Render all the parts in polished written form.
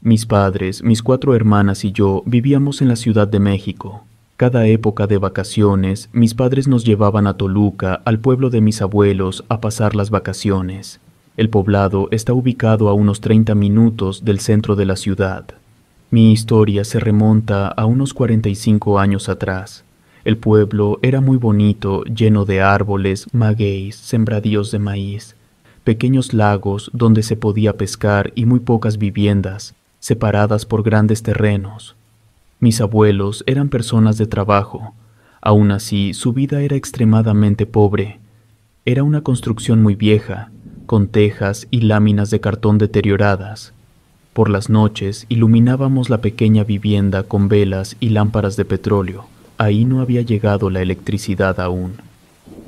Mis padres, mis 4 hermanas y yo vivíamos en la Ciudad de México. Cada época de vacaciones, mis padres nos llevaban a Toluca, al pueblo de mis abuelos, a pasar las vacaciones. El poblado está ubicado a unos 30 minutos del centro de la ciudad. Mi historia se remonta a unos 45 años atrás. El pueblo era muy bonito, lleno de árboles, magueyes, sembradíos de maíz, pequeños lagos donde se podía pescar y muy pocas viviendas, separadas por grandes terrenos. Mis abuelos eran personas de trabajo. Aún así, su vida era extremadamente pobre. Era una construcción muy vieja, con tejas y láminas de cartón deterioradas. Por las noches iluminábamos la pequeña vivienda con velas y lámparas de petróleo. Ahí no había llegado la electricidad aún.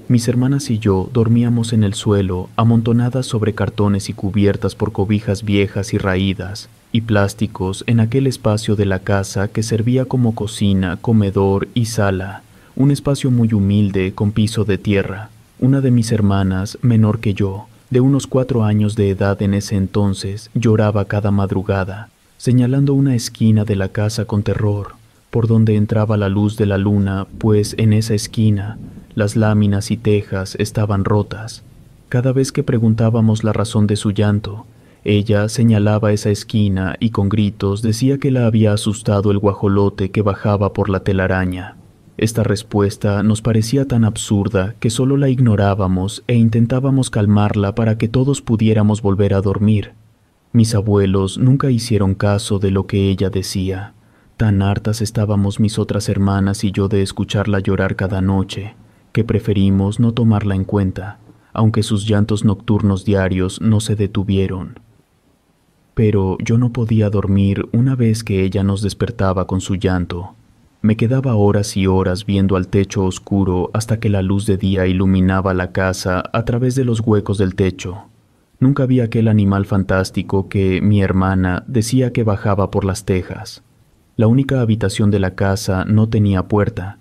Mis hermanas y yo dormíamos en el suelo, amontonadas sobre cartones y cubiertas por cobijas viejas y raídas, y plásticos en aquel espacio de la casa que servía como cocina, comedor y sala, un espacio muy humilde con piso de tierra. Una de mis hermanas, menor que yo, de unos 4 años de edad en ese entonces, lloraba cada madrugada, señalando una esquina de la casa con terror, por donde entraba la luz de la luna, pues en esa esquina las láminas y tejas estaban rotas. Cada vez que preguntábamos la razón de su llanto, ella señalaba esa esquina y con gritos decía que la había asustado el guajolote que bajaba por la telaraña. Esta respuesta nos parecía tan absurda que solo la ignorábamos e intentábamos calmarla para que todos pudiéramos volver a dormir. Mis abuelos nunca hicieron caso de lo que ella decía. Tan hartas estábamos mis otras hermanas y yo de escucharla llorar cada noche, que preferimos no tomarla en cuenta, aunque sus llantos nocturnos diarios no se detuvieron. Pero yo no podía dormir una vez que ella nos despertaba con su llanto. Me quedaba horas y horas viendo al techo oscuro hasta que la luz de día iluminaba la casa a través de los huecos del techo. Nunca vi aquel animal fantástico que mi hermana decía que bajaba por las tejas. La única habitación de la casa no tenía puerta.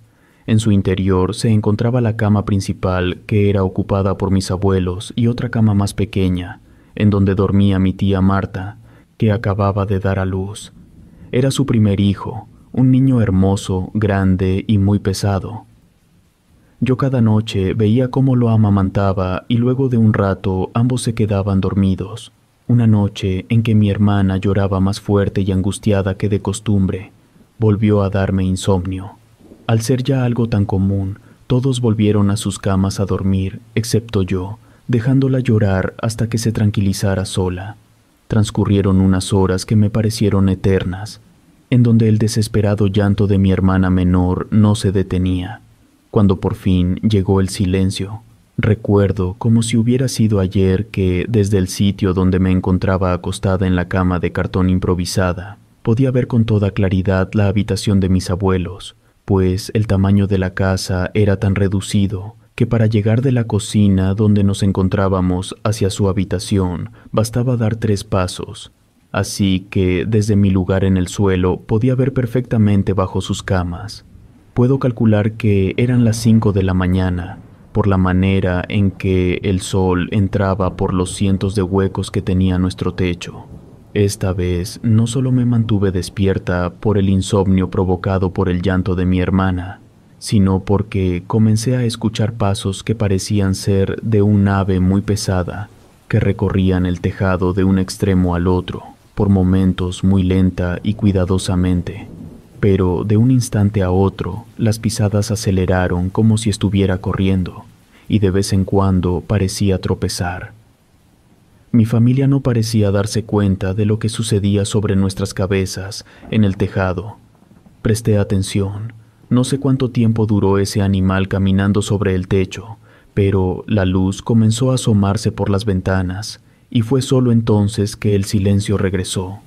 En su interior se encontraba la cama principal, que era ocupada por mis abuelos, y otra cama más pequeña, en donde dormía mi tía Marta, que acababa de dar a luz. Era su primer hijo, un niño hermoso, grande y muy pesado. Yo cada noche veía cómo lo amamantaba y luego de un rato ambos se quedaban dormidos. Una noche en que mi hermana lloraba más fuerte y angustiada que de costumbre, volvió a darme insomnio. Al ser ya algo tan común, todos volvieron a sus camas a dormir, excepto yo, dejándola llorar hasta que se tranquilizara sola. Transcurrieron unas horas que me parecieron eternas, en donde el desesperado llanto de mi hermana menor no se detenía. Cuando por fin llegó el silencio, recuerdo como si hubiera sido ayer que, desde el sitio donde me encontraba acostada en la cama de cartón improvisada, podía ver con toda claridad la habitación de mis abuelos, pues el tamaño de la casa era tan reducido que para llegar de la cocina donde nos encontrábamos hacia su habitación bastaba dar 3 pasos, así que desde mi lugar en el suelo podía ver perfectamente bajo sus camas. Puedo calcular que eran las 5 de la mañana, por la manera en que el sol entraba por los cientos de huecos que tenía nuestro techo. Esta vez no solo me mantuve despierta por el insomnio provocado por el llanto de mi hermana, sino porque comencé a escuchar pasos que parecían ser de un ave muy pesada, que recorrían el tejado de un extremo al otro, por momentos muy lenta y cuidadosamente. Pero de un instante a otro, las pisadas aceleraron como si estuviera corriendo, y de vez en cuando parecía tropezar. Mi familia no parecía darse cuenta de lo que sucedía sobre nuestras cabezas en el tejado. Presté atención. No sé cuánto tiempo duró ese animal caminando sobre el techo, pero la luz comenzó a asomarse por las ventanas, y fue solo entonces que el silencio regresó.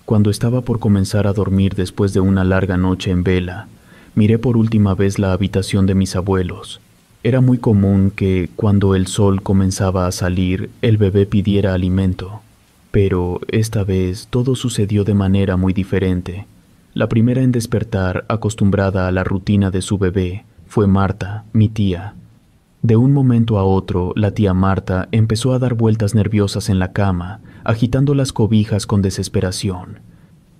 Cuando estaba por comenzar a dormir después de una larga noche en vela, miré por última vez la habitación de mis abuelos. Era muy común que, cuando el sol comenzaba a salir, el bebé pidiera alimento, pero esta vez todo sucedió de manera muy diferente. La primera en despertar, acostumbrada a la rutina de su bebé, fue Marta, mi tía. De un momento a otro, la tía Marta empezó a dar vueltas nerviosas en la cama, agitando las cobijas con desesperación.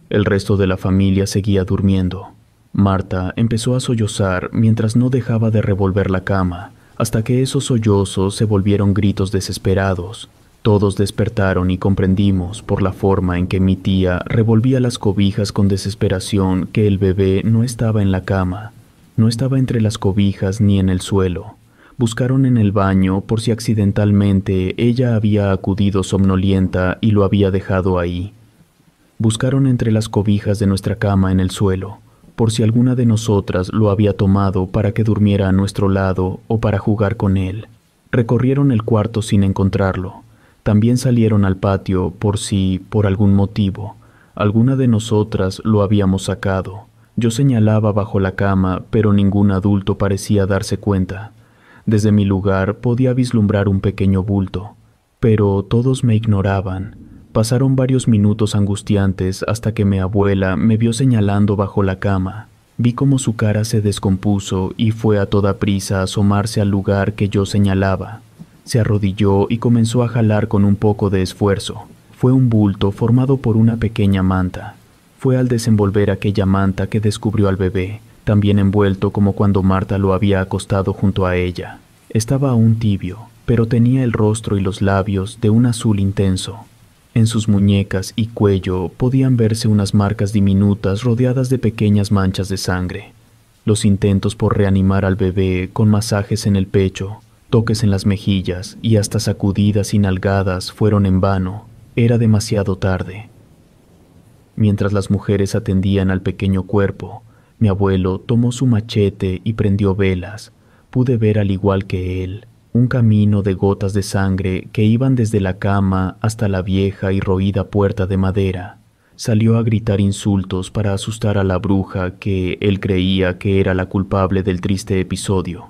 El resto de la familia seguía durmiendo. Marta empezó a sollozar mientras no dejaba de revolver la cama, hasta que esos sollozos se volvieron gritos desesperados. Todos despertaron y comprendimos, por la forma en que mi tía revolvía las cobijas con desesperación, que el bebé no estaba en la cama, no estaba entre las cobijas ni en el suelo. Buscaron en el baño por si accidentalmente ella había acudido somnolienta y lo había dejado ahí. Buscaron entre las cobijas de nuestra cama en el suelo, por si alguna de nosotras lo había tomado para que durmiera a nuestro lado o para jugar con él. Recorrieron el cuarto sin encontrarlo. También salieron al patio por si, por algún motivo, alguna de nosotras lo habíamos sacado. Yo señalaba bajo la cama, pero ningún adulto parecía darse cuenta. Desde mi lugar podía vislumbrar un pequeño bulto, pero todos me ignoraban. Pasaron varios minutos angustiantes hasta que mi abuela me vio señalando bajo la cama. Vi cómo su cara se descompuso y fue a toda prisa a asomarse al lugar que yo señalaba. Se arrodilló y comenzó a jalar con un poco de esfuerzo. Fue un bulto formado por una pequeña manta. Fue al desenvolver aquella manta que descubrió al bebé, también envuelto como cuando Marta lo había acostado junto a ella. Estaba aún tibio, pero tenía el rostro y los labios de un azul intenso. En sus muñecas y cuello podían verse unas marcas diminutas rodeadas de pequeñas manchas de sangre. Los intentos por reanimar al bebé con masajes en el pecho, toques en las mejillas y hasta sacudidas y nalgadas fueron en vano. Era demasiado tarde. Mientras las mujeres atendían al pequeño cuerpo, mi abuelo tomó su machete y prendió velas. Pude ver, al igual que él, un camino de gotas de sangre que iban desde la cama hasta la vieja y roída puerta de madera. Salió a gritar insultos para asustar a la bruja que él creía que era la culpable del triste episodio,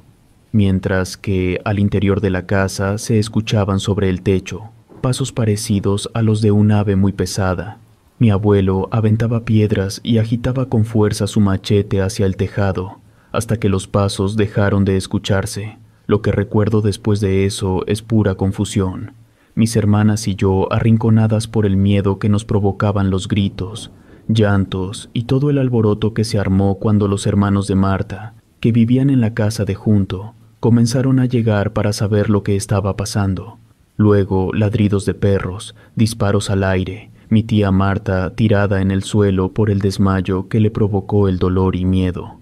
mientras que al interior de la casa se escuchaban sobre el techo pasos parecidos a los de un ave muy pesada. Mi abuelo aventaba piedras y agitaba con fuerza su machete hacia el tejado, hasta que los pasos dejaron de escucharse. Lo que recuerdo después de eso es pura confusión. Mis hermanas y yo arrinconadas por el miedo que nos provocaban los gritos, llantos y todo el alboroto que se armó cuando los hermanos de Marta, que vivían en la casa de junto, comenzaron a llegar para saber lo que estaba pasando. Luego ladridos de perros, disparos al aire, mi tía Marta tirada en el suelo por el desmayo que le provocó el dolor y miedo.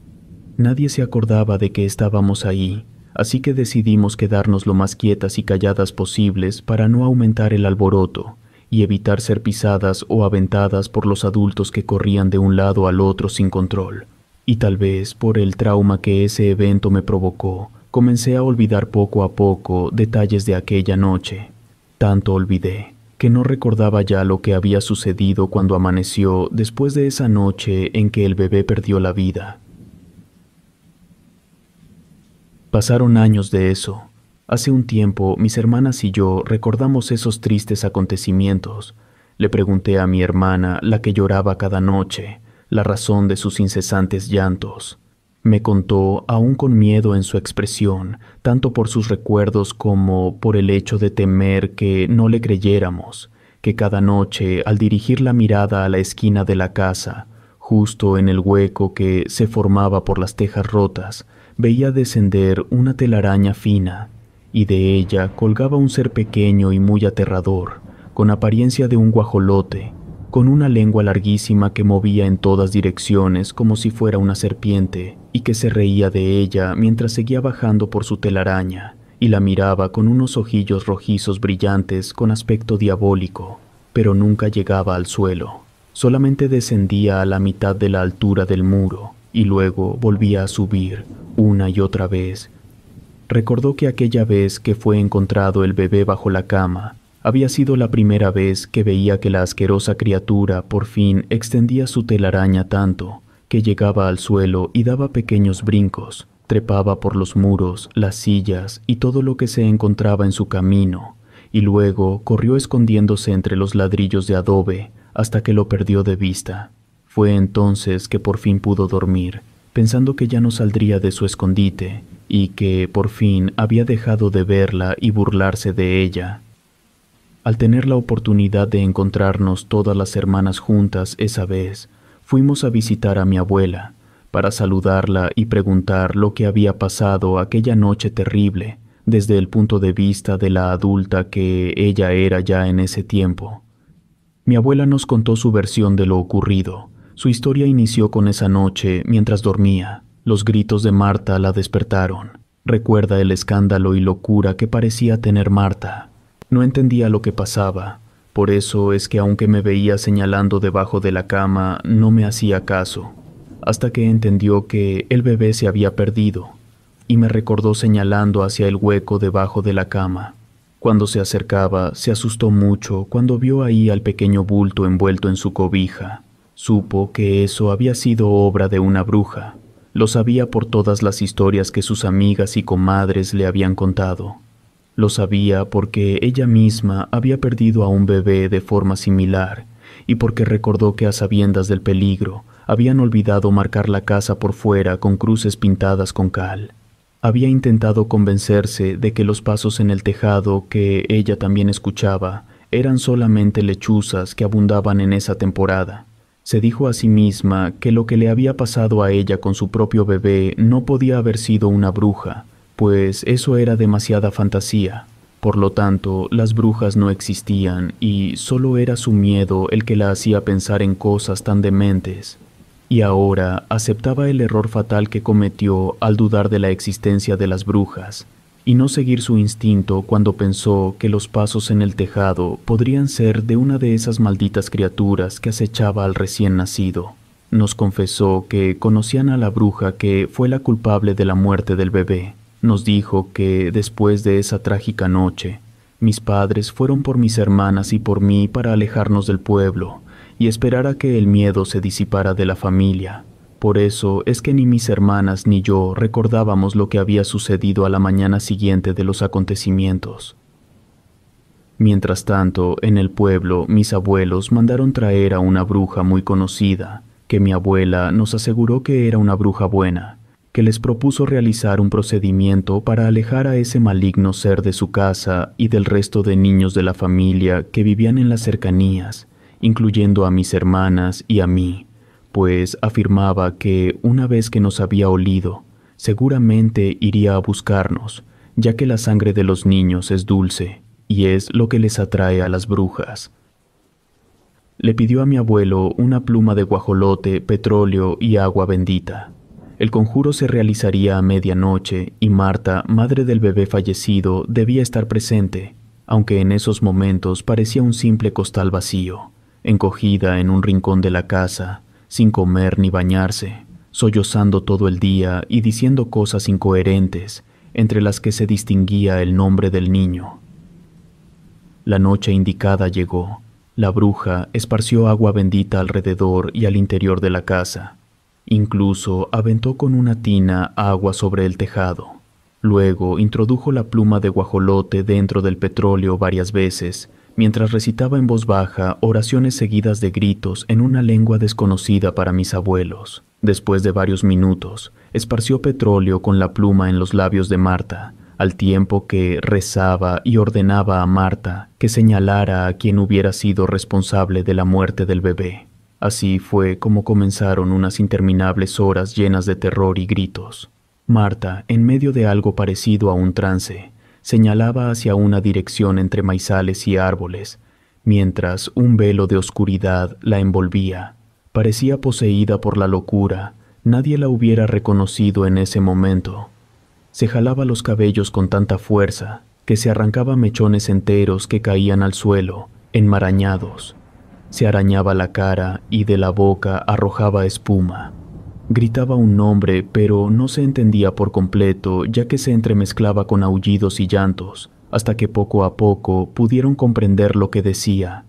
Nadie se acordaba de que estábamos ahí, así que decidimos quedarnos lo más quietas y calladas posibles para no aumentar el alboroto y evitar ser pisadas o aventadas por los adultos que corrían de un lado al otro sin control. Y tal vez por el trauma que ese evento me provocó, comencé a olvidar poco a poco detalles de aquella noche. Tanto olvidé que no recordaba ya lo que había sucedido cuando amaneció después de esa noche en que el bebé perdió la vida. Pasaron años de eso. Hace un tiempo, mis hermanas y yo recordamos esos tristes acontecimientos. Le pregunté a mi hermana, la que lloraba cada noche, la razón de sus incesantes llantos. Me contó, aún con miedo en su expresión, tanto por sus recuerdos como por el hecho de temer que no le creyéramos, que cada noche, al dirigir la mirada a la esquina de la casa, justo en el hueco que se formaba por las tejas rotas, veía descender una telaraña fina, y de ella colgaba un ser pequeño y muy aterrador, con apariencia de un guajolote, con una lengua larguísima que movía en todas direcciones como si fuera una serpiente, y que se reía de ella mientras seguía bajando por su telaraña, y la miraba con unos ojillos rojizos brillantes con aspecto diabólico, pero nunca llegaba al suelo. Solamente descendía a la mitad de la altura del muro, y luego volvía a subir, una y otra vez. Recordó que aquella vez que fue encontrado el bebé bajo la cama, había sido la primera vez que veía que la asquerosa criatura por fin extendía su telaraña tanto que llegaba al suelo y daba pequeños brincos, trepaba por los muros, las sillas y todo lo que se encontraba en su camino, y luego corrió escondiéndose entre los ladrillos de adobe hasta que lo perdió de vista. Fue entonces que por fin pudo dormir, pensando que ya no saldría de su escondite, y que por fin había dejado de verla y burlarse de ella. Al tener la oportunidad de encontrarnos todas las hermanas juntas esa vez, fuimos a visitar a mi abuela para saludarla y preguntar lo que había pasado aquella noche terrible desde el punto de vista de la adulta que ella era ya en ese tiempo. Mi abuela nos contó su versión de lo ocurrido. Su historia inició con esa noche mientras dormía. Los gritos de Marta la despertaron. Recuerda el escándalo y locura que parecía tener Marta. No entendía lo que pasaba. Por eso es que aunque me veía señalando debajo de la cama, no me hacía caso. Hasta que entendió que el bebé se había perdido y me recordó señalando hacia el hueco debajo de la cama. Cuando se acercaba, se asustó mucho cuando vio ahí al pequeño bulto envuelto en su cobija. Supo que eso había sido obra de una bruja. Lo sabía por todas las historias que sus amigas y comadres le habían contado. Lo sabía porque ella misma había perdido a un bebé de forma similar y porque recordó que a sabiendas del peligro habían olvidado marcar la casa por fuera con cruces pintadas con cal. Había intentado convencerse de que los pasos en el tejado que ella también escuchaba eran solamente lechuzas que abundaban en esa temporada. Se dijo a sí misma que lo que le había pasado a ella con su propio bebé no podía haber sido una bruja, pues eso era demasiada fantasía. Por lo tanto, las brujas no existían y solo era su miedo el que la hacía pensar en cosas tan dementes. Y ahora aceptaba el error fatal que cometió al dudar de la existencia de las brujas y no seguir su instinto cuando pensó que los pasos en el tejado podrían ser de una de esas malditas criaturas que acechaba al recién nacido. Nos confesó que conocían a la bruja que fue la culpable de la muerte del bebé. Nos dijo que después de esa trágica noche, mis padres fueron por mis hermanas y por mí para alejarnos del pueblo y esperar a que el miedo se disipara de la familia. Por eso es que ni mis hermanas ni yo recordábamos lo que había sucedido a la mañana siguiente de los acontecimientos. Mientras tanto, en el pueblo, mis abuelos mandaron traer a una bruja muy conocida, que mi abuela nos aseguró que era una bruja buena, que les propuso realizar un procedimiento para alejar a ese maligno ser de su casa y del resto de niños de la familia que vivían en las cercanías, incluyendo a mis hermanas y a mí, pues afirmaba que una vez que nos había olido, seguramente iría a buscarnos, ya que la sangre de los niños es dulce y es lo que les atrae a las brujas. Le pidió a mi abuelo una pluma de guajolote, petróleo y agua bendita. El conjuro se realizaría a medianoche y Marta, madre del bebé fallecido, debía estar presente, aunque en esos momentos parecía un simple costal vacío, encogida en un rincón de la casa, sin comer ni bañarse, sollozando todo el día y diciendo cosas incoherentes, entre las que se distinguía el nombre del niño. La noche indicada llegó. La bruja esparció agua bendita alrededor y al interior de la casa. Incluso aventó con una tina agua sobre el tejado. Luego introdujo la pluma de guajolote dentro del petróleo varias veces, mientras recitaba en voz baja oraciones seguidas de gritos en una lengua desconocida para mis abuelos. Después de varios minutos, esparció petróleo con la pluma en los labios de Marta, al tiempo que rezaba y ordenaba a Marta que señalara a quien hubiera sido responsable de la muerte del bebé. Así fue como comenzaron unas interminables horas llenas de terror y gritos. Marta, en medio de algo parecido a un trance, señalaba hacia una dirección entre maizales y árboles, mientras un velo de oscuridad la envolvía. Parecía poseída por la locura. Nadie la hubiera reconocido en ese momento. Se jalaba los cabellos con tanta fuerza que se arrancaba mechones enteros que caían al suelo, enmarañados. Se arañaba la cara y de la boca arrojaba espuma. Gritaba un nombre, pero no se entendía por completo, ya que se entremezclaba con aullidos y llantos, hasta que poco a poco pudieron comprender lo que decía.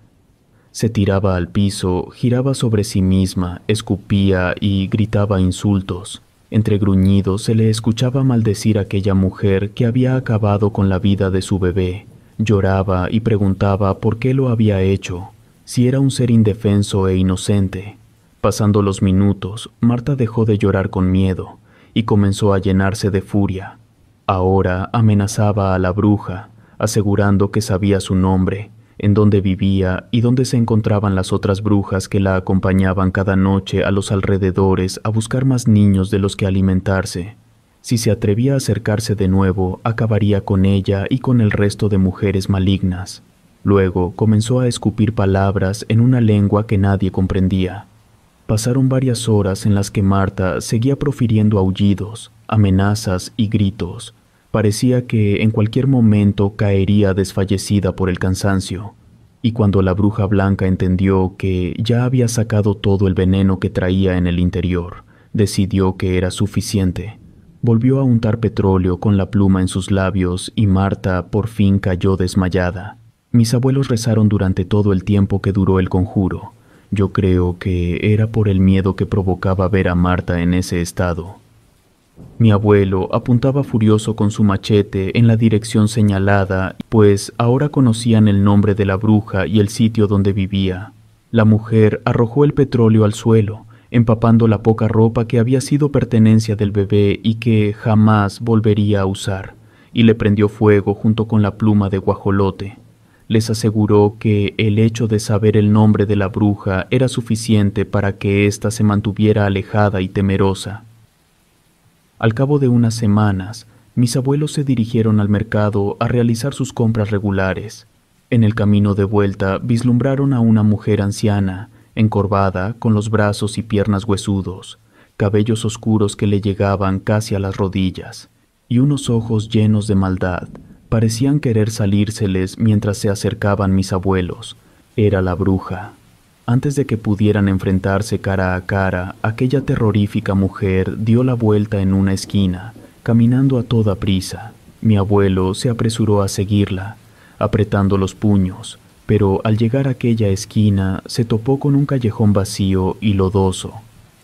Se tiraba al piso, giraba sobre sí misma, escupía y gritaba insultos. Entre gruñidos se le escuchaba maldecir a aquella mujer que había acabado con la vida de su bebé. Lloraba y preguntaba por qué lo había hecho, si era un ser indefenso e inocente. Pasando los minutos, Marta dejó de llorar con miedo y comenzó a llenarse de furia. Ahora amenazaba a la bruja, asegurando que sabía su nombre, en dónde vivía y dónde se encontraban las otras brujas que la acompañaban cada noche a los alrededores a buscar más niños de los que alimentarse. Si se atrevía a acercarse de nuevo, acabaría con ella y con el resto de mujeres malignas. Luego comenzó a escupir palabras en una lengua que nadie comprendía. Pasaron varias horas en las que Marta seguía profiriendo aullidos, amenazas y gritos. Parecía que en cualquier momento caería desfallecida por el cansancio. Y cuando la bruja blanca entendió que ya había sacado todo el veneno que traía en el interior, decidió que era suficiente. Volvió a untar petróleo con la pluma en sus labios y Marta por fin cayó desmayada. Mis abuelos rezaron durante todo el tiempo que duró el conjuro. Yo creo que era por el miedo que provocaba ver a Marta en ese estado. Mi abuelo apuntaba furioso con su machete en la dirección señalada, pues ahora conocían el nombre de la bruja y el sitio donde vivía. La mujer arrojó el petróleo al suelo, empapando la poca ropa que había sido pertenencia del bebé y que jamás volvería a usar, y le prendió fuego junto con la pluma de guajolote. Les aseguró que el hecho de saber el nombre de la bruja era suficiente para que ésta se mantuviera alejada y temerosa. Al cabo de unas semanas, mis abuelos se dirigieron al mercado a realizar sus compras regulares. En el camino de vuelta vislumbraron a una mujer anciana, encorvada, con los brazos y piernas huesudos, cabellos oscuros que le llegaban casi a las rodillas, y unos ojos llenos de maldad. Parecían querer salírseles mientras se acercaban mis abuelos. Era la bruja. Antes de que pudieran enfrentarse cara a cara, aquella terrorífica mujer dio la vuelta en una esquina, caminando a toda prisa. Mi abuelo se apresuró a seguirla, apretando los puños, pero al llegar a aquella esquina se topó con un callejón vacío y lodoso.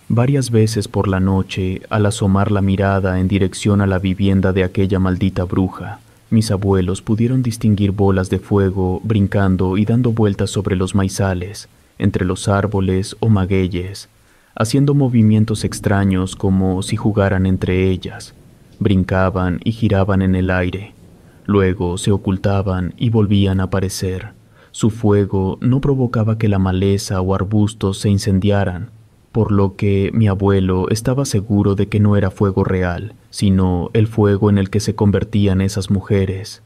Varias veces por la noche, al asomar la mirada en dirección a la vivienda de aquella maldita bruja, mis abuelos pudieron distinguir bolas de fuego brincando y dando vueltas sobre los maizales, entre los árboles o magueyes, haciendo movimientos extraños como si jugaran entre ellas. Brincaban y giraban en el aire. Luego se ocultaban y volvían a aparecer. Su fuego no provocaba que la maleza o arbustos se incendiaran, por lo que mi abuelo estaba seguro de que no era fuego real, sino el fuego en el que se convertían esas mujeres.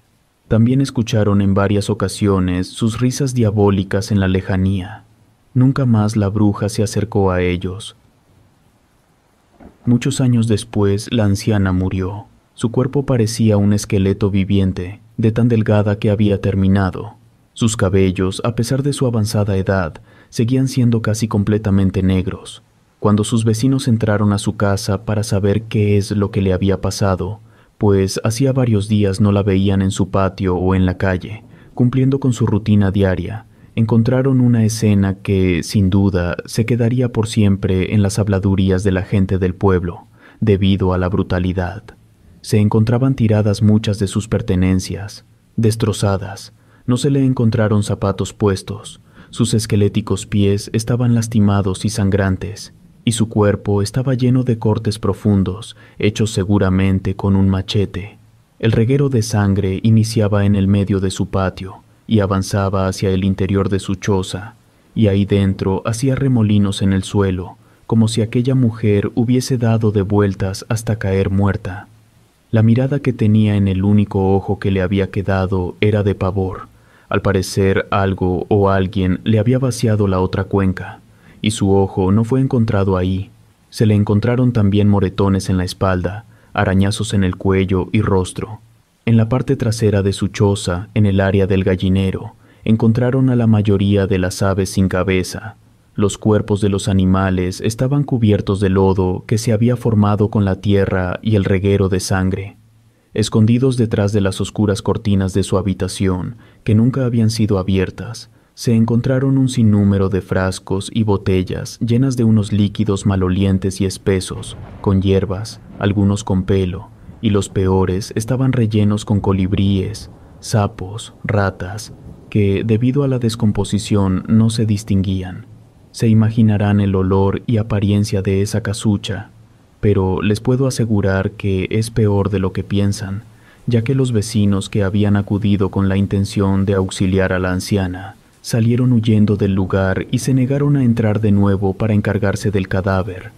También escucharon en varias ocasiones sus risas diabólicas en la lejanía. Nunca más la bruja se acercó a ellos. Muchos años después, la anciana murió. Su cuerpo parecía un esqueleto viviente, de tan delgada que había terminado. Sus cabellos, a pesar de su avanzada edad, seguían siendo casi completamente negros. Cuando sus vecinos entraron a su casa para saber qué es lo que le había pasado, pues hacía varios días no la veían en su patio o en la calle, cumpliendo con su rutina diaria, encontraron una escena que, sin duda, se quedaría por siempre en las habladurías de la gente del pueblo, debido a la brutalidad. Se encontraban tiradas muchas de sus pertenencias, destrozadas. No se le encontraron zapatos puestos. Sus esqueléticos pies estaban lastimados y sangrantes, y su cuerpo estaba lleno de cortes profundos, hechos seguramente con un machete. El reguero de sangre iniciaba en el medio de su patio y avanzaba hacia el interior de su choza, y ahí dentro hacía remolinos en el suelo, como si aquella mujer hubiese dado de vueltas hasta caer muerta. La mirada que tenía en el único ojo que le había quedado era de pavor. Al parecer algo o alguien le había vaciado la otra cuenca, y su ojo no fue encontrado ahí. Se le encontraron también moretones en la espalda, arañazos en el cuello y rostro. En la parte trasera de su choza, en el área del gallinero, encontraron a la mayoría de las aves sin cabeza. Los cuerpos de los animales estaban cubiertos de lodo que se había formado con la tierra y el reguero de sangre. Escondidos detrás de las oscuras cortinas de su habitación, que nunca habían sido abiertas, se encontraron un sinnúmero de frascos y botellas llenas de unos líquidos malolientes y espesos, con hierbas, algunos con pelo, y los peores estaban rellenos con colibríes, sapos, ratas, que, debido a la descomposición, no se distinguían. Se imaginarán el olor y apariencia de esa casucha. pero les puedo asegurar que es peor de lo que piensan, ya que los vecinos que habían acudido con la intención de auxiliar a la anciana salieron huyendo del lugar y se negaron a entrar de nuevo para encargarse del cadáver.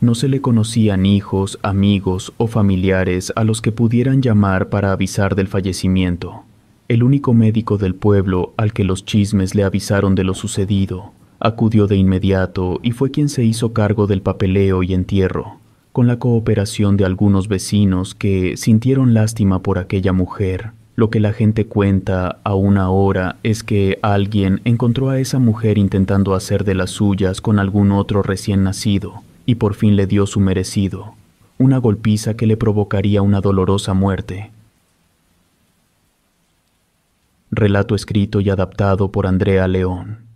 No se le conocían hijos, amigos o familiares a los que pudieran llamar para avisar del fallecimiento. El único médico del pueblo al que los chismes le avisaron de lo sucedido acudió de inmediato y fue quien se hizo cargo del papeleo y entierro, con la cooperación de algunos vecinos que sintieron lástima por aquella mujer. Lo que la gente cuenta aún ahora es que alguien encontró a esa mujer intentando hacer de las suyas con algún otro recién nacido y por fin le dio su merecido, una golpiza que le provocaría una dolorosa muerte. Relato escrito y adaptado por Andrea León.